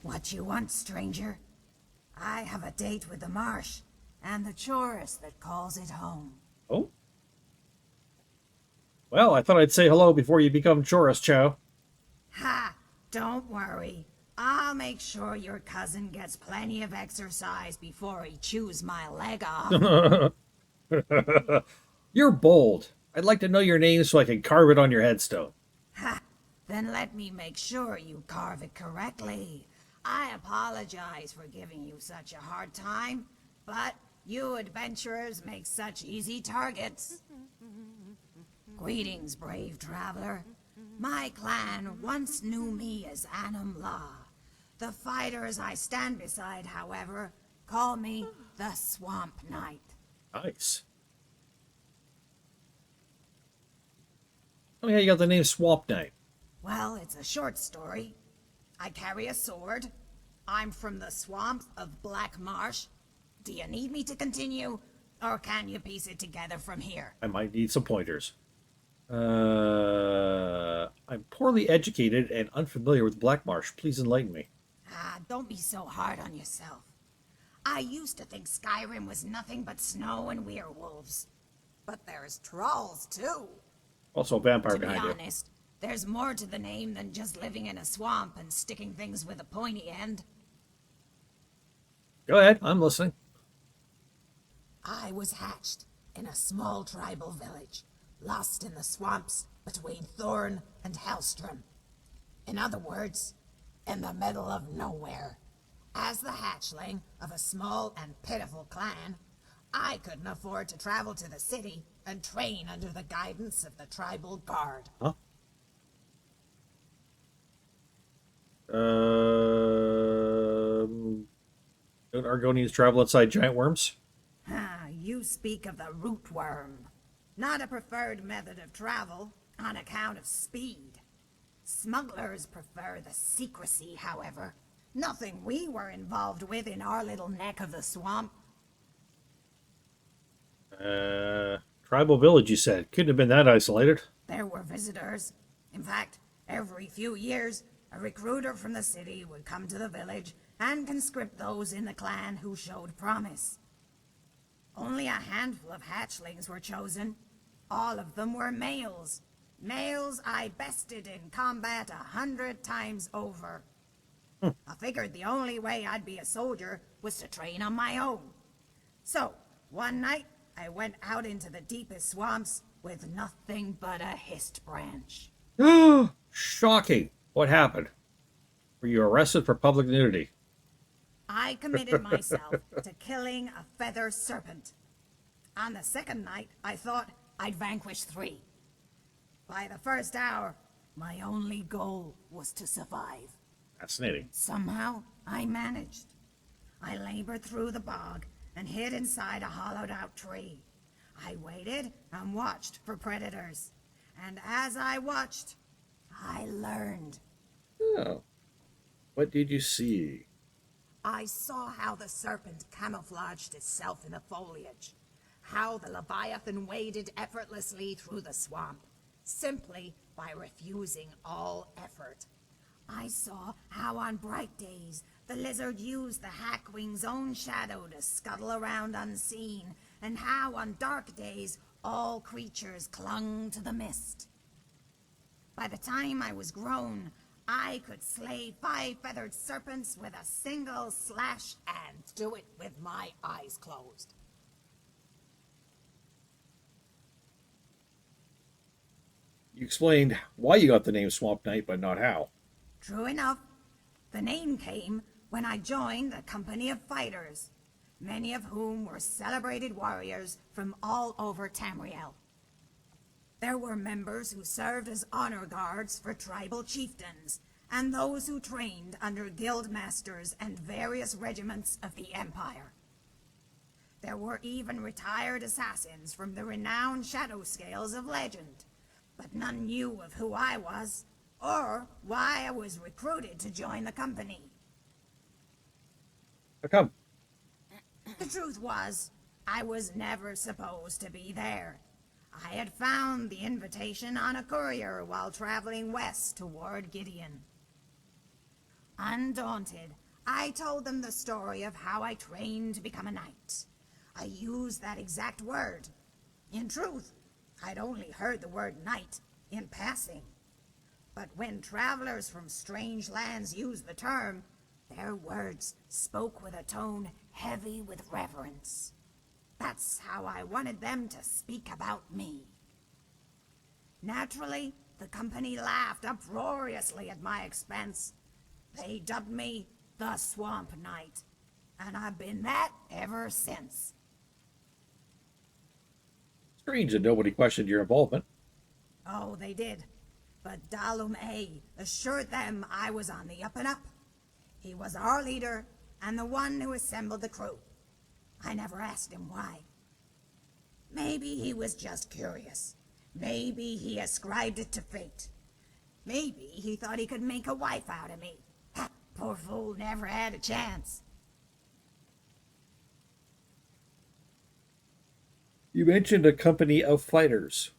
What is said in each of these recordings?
What you want, stranger? I have a date with the marsh, and the tourist that calls it home. Oh? Well, I thought I'd say hello before you become Chorus Chow. Ha! Don't worry. I'll make sure your cousin gets plenty of exercise before he chews my leg off. You're bold. I'd like to know your name so I can carve it on your headstone. Ha! Then let me make sure you carve it correctly. I apologize for giving you such a hard time, but you adventurers make such easy targets. Greetings, brave traveler. My clan once knew me as Anum-La. The fighters I stand beside, however, call me the Swamp Knight. Nice. Oh yeah, you got the name Swamp Knight. Well, it's a short story. I carry a sword. I'm from the swamps of Black Marsh. Do you need me to continue, or can you piece it together from here? I might need some pointers. I'm poorly educated and unfamiliar with Black Marsh. Please enlighten me. Don't be so hard on yourself. I used to think Skyrim was nothing but snow and werewolves. But there's trolls, too. Also a vampire To be behind you. honest, there's more to the name than just living in a swamp and sticking things with a pointy end. Go ahead, I'm listening. I was hatched in a small tribal village, lost in the swamps between Thorn and Hellstrom. In other words, in the middle of nowhere. As the hatchling of a small and pitiful clan, I couldn't afford to travel to the city and train under the guidance of the tribal guard. Huh? Don't Argonians travel inside giant worms? You speak of the rootworm. Not a preferred method of travel, on account of speed. Smugglers prefer the secrecy, however. Nothing we were involved with in our little neck of the swamp. Tribal village, you said. Couldn't have been that isolated. There were visitors. In fact, every few years, a recruiter from the city would come to the village and conscript those in the clan who showed promise. Only a handful of hatchlings were chosen. All of them were males. Males I bested in combat 100 times over. I figured the only way I'd be a soldier was to train on my own. So, one night, I went out into the deepest swamps with nothing but a hist branch. Shocking. What happened? Were you arrested for public nudity? I committed myself to killing a feather serpent. On the second night, I thought I'd vanquish 3. By the first hour, my only goal was to survive. Fascinating. Somehow, I managed. I labored through the bog and hid inside a hollowed-out tree. I waited and watched for predators. And as I watched, I learned. Oh. What did you see? I saw how the serpent camouflaged itself in the foliage. How the Leviathan waded effortlessly through the swamp, simply by refusing all effort. I saw how on bright days the lizard used the Hackwing's own shadow to scuttle around unseen, and how on dark days all creatures clung to the mist. By the time I was grown, I could slay 5 feathered serpents with a single slash and do it with my eyes closed. You explained why you got the name Swamp Knight, but not how. True enough, the name came when I joined a company of fighters, many of whom were celebrated warriors from all over Tamriel. There were members who served as honor guards for tribal chieftains, and those who trained under guild masters and various regiments of the Empire. There were even retired assassins from the renowned shadow scales of legend, but none knew of who I was, or why I was recruited to join the company. How come? The truth was, I was never supposed to be there. I had found the invitation on a courier while traveling west toward Gideon. Undaunted, I told them the story of how I trained to become a knight. I used that exact word. In truth, I'd only heard the word knight in passing. But when travelers from strange lands used the term, their words spoke with a tone heavy with reverence. That's how I wanted them to speak about me. Naturally, the company laughed uproariously at my expense. They dubbed me the Swamp Knight, and I've been that ever since. Strange that nobody questioned your involvement. Oh, they did. But Dalum-A assured them I was on the up and up. He was our leader and the one who assembled the crew. I never asked him why. Maybe he was just curious. Maybe he ascribed it to fate. Maybe he thought he could make a wife out of me. Ha, poor fool never had a chance. You mentioned a company of fighters.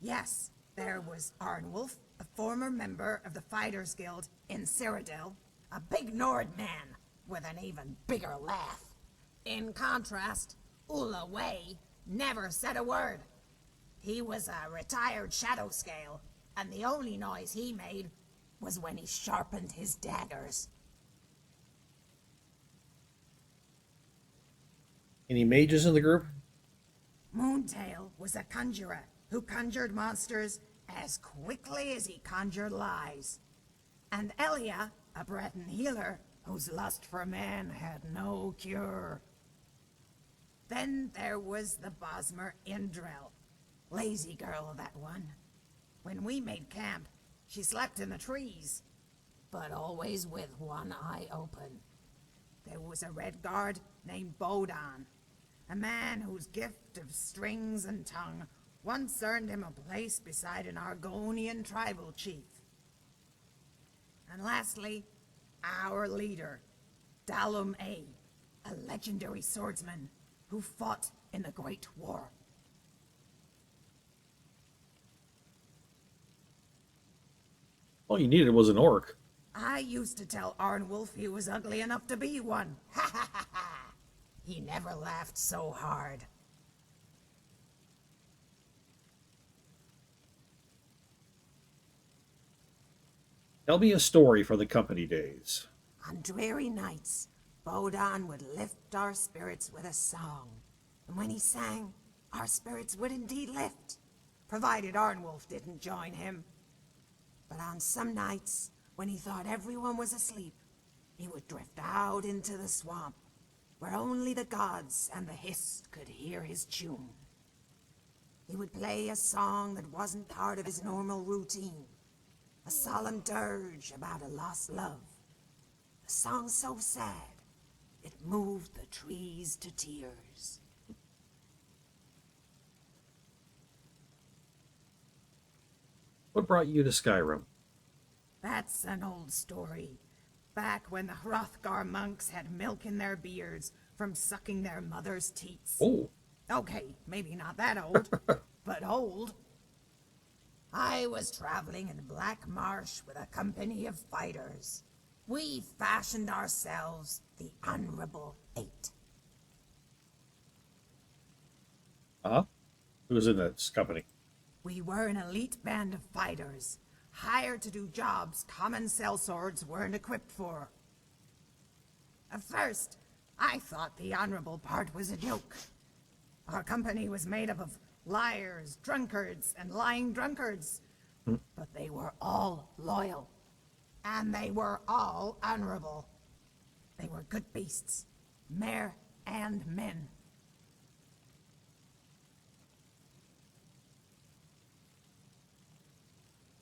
Yes, there was Arnwulf, a former member of the Fighters Guild in Cyrodiil, a big Nord man with an even bigger laugh. In contrast, Ulla Way never said a word. He was a retired shadow scale, and the only noise he made was when he sharpened his daggers. Any mages in the group? Moontail was a conjurer who conjured monsters as quickly as he conjured lies. And Elia, a Breton healer whose lust for man had no cure. Then there was the Bosmer Indrel. Lazy girl, that one. When we made camp, she slept in the trees, but always with one eye open. There was a red guard named Bodan, a man whose gift of strings and tongue once earned him a place beside an Argonian tribal chief. And lastly, our leader, Dalum-A, a legendary swordsman who fought in the Great War. All you needed was an orc. I used to tell Arnwulf he was ugly enough to be one. Ha ha ha ha! He never laughed so hard. Tell me a story for the company days. On dreary nights, Bodan would lift our spirits with a song. And when he sang, our spirits would indeed lift, provided Arnwulf didn't join him. But on some nights, when he thought everyone was asleep, he would drift out into the swamp, where only the gods and the Hist could hear his tune. He would play a song that wasn't part of his normal routine, a solemn dirge about a lost love, a song so sad it moved the trees to tears. What brought you to Skyrim? That's an old story. Back when the Hrothgar monks had milk in their beards from sucking their mother's teats. Oh. Okay, maybe not that old, but old. I was traveling in Black Marsh with a company of fighters. We fashioned ourselves the Honorable Eight. Uh-huh. Who was in this company? We were an elite band of fighters, hired to do jobs common sellswords weren't equipped for. At first, I thought the honorable part was a joke. Our company was made up of liars, drunkards, and lying drunkards. But they were all loyal. And they were all honorable. They were good beasts, mare and men.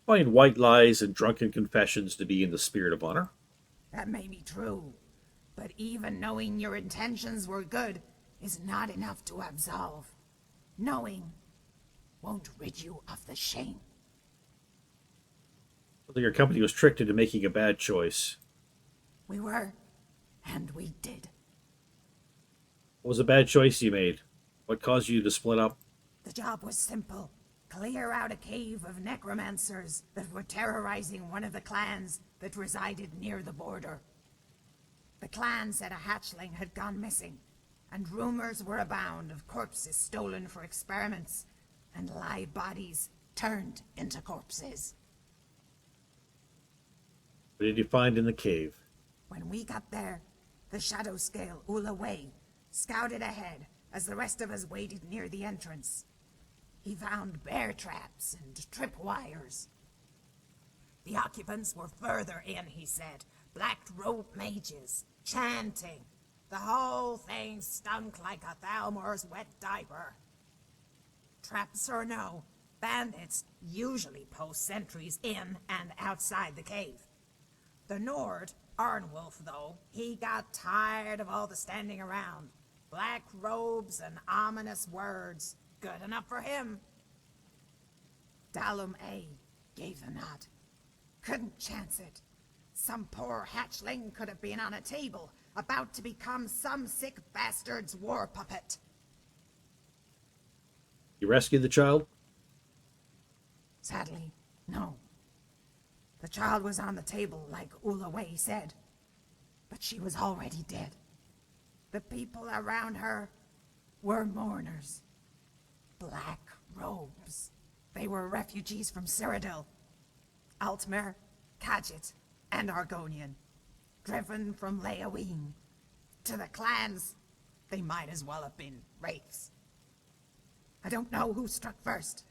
Find white lies and drunken confessions to be in the spirit of honor. That may be true, but even knowing your intentions were good is not enough to absolve. Knowing won't rid you of the shame. Whether your company was tricked into making a bad choice. We were, and we did. What was a bad choice you made? What caused you to split up? The job was simple. Clear out a cave of necromancers that were terrorizing one of the clans that resided near the border. The clan said a hatchling had gone missing, and rumors were abound of corpses stolen for experiments, and live bodies turned into corpses. What did you find in the cave? When we got there, the shadow scale Ula-Wei scouted ahead as the rest of us waited near the entrance. He found bear traps and tripwires. The occupants were further in, he said, black-robed mages, chanting. The whole thing stunk like a Thalmor's wet diaper. Traps or no, bandits usually post sentries in and outside the cave. The Nord, Arnwolf, though, he got tired of all the standing around. Black robes and ominous words, good enough for him. Dalum A gave the nod. Couldn't chance it. Some poor hatchling could have been on a table, about to become some sick bastard's war puppet. You rescued the child? Sadly, no. The child was on the table, like Ula-Wei said, but she was already dead. The people around her were mourners. Black robes. They were refugees from Cyrodiil, Altmer, Khajiit, and Argonian, driven from Leaween. To the clans, they might as well have been wraiths. I don't know who struck first.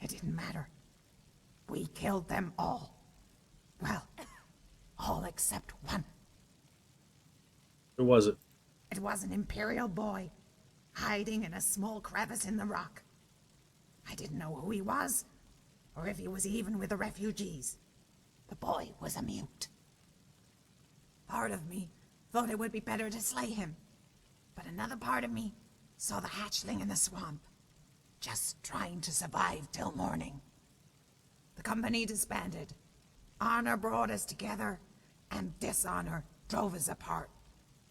It didn't matter. We killed them all. Well, all except one. Who was it? It was an Imperial boy, hiding in a small crevice in the rock. I didn't know who he was, or if he was even with the refugees. The boy was a mute. Part of me thought it would be better to slay him, but another part of me saw the hatchling in the swamp, just trying to survive till morning. The company disbanded. Honor brought us together, and dishonor drove us apart.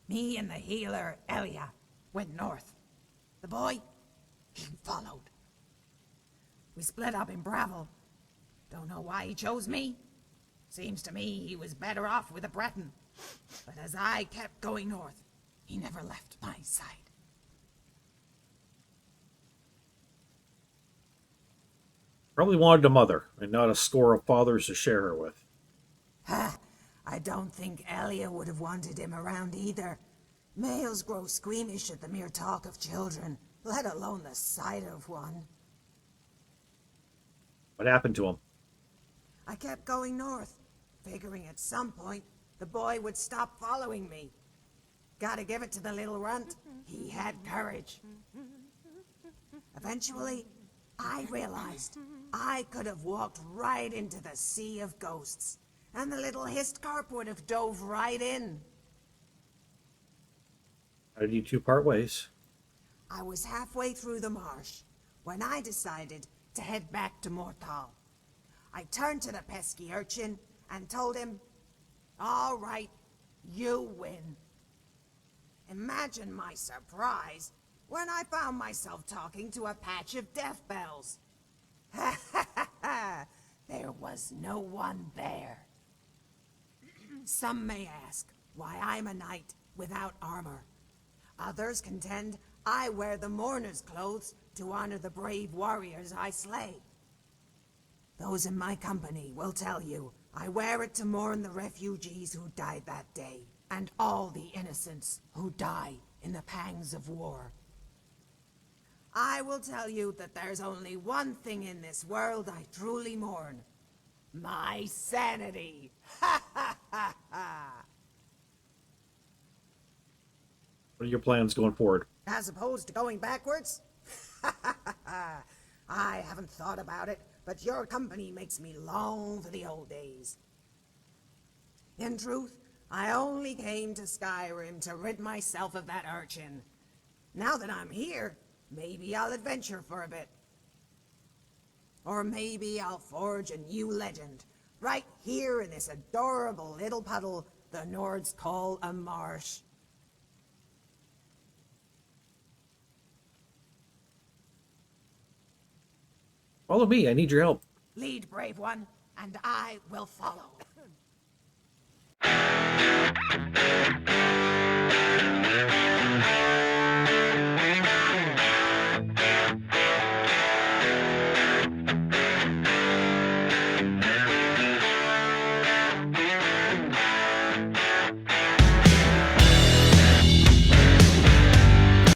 Me and the healer, Elia, went north. The boy, he followed. We split up in Bravel. Don't know why he chose me. Seems to me he was better off with a Breton. But as I kept going north, he never left my side. Probably wanted a mother, and not a score of fathers to share her with. Ha! I don't think Elia would have wanted him around either. Males grow squeamish at the mere talk of children, let alone the sight of one. What happened to him? I kept going north, figuring at some point the boy would stop following me. Gotta give it to the little runt. He had courage. Eventually, I realized I could have walked right into the sea of ghosts, and the little Histcarp would have dove right in. How did you two part ways? I was halfway through the marsh when I decided to head back to Morthal. I turned to the pesky urchin and told him, "All right, you win." Imagine my surprise when I found myself talking to a patch of death bells. Ha ha ha ha! There was no one there. Some may ask why I'm a knight without armor. Others contend I wear the mourner's clothes to honor the brave warriors I slay. Those in my company will tell you I wear it to mourn the refugees who died that day, and all the innocents who die in the pangs of war. I will tell you that there's only one thing in this world I truly mourn. My sanity. Ha ha ha ha! What are your plans going forward? As opposed to going backwards? Ha ha ha ha! I haven't thought about it, but your company makes me long for the old days. In truth, I only came to Skyrim to rid myself of that urchin. Now that I'm here, maybe I'll adventure for a bit. Or maybe I'll forge a new legend, right here in this adorable little puddle the Nords call a marsh. Follow me, I need your help. Lead, brave one, and I will follow.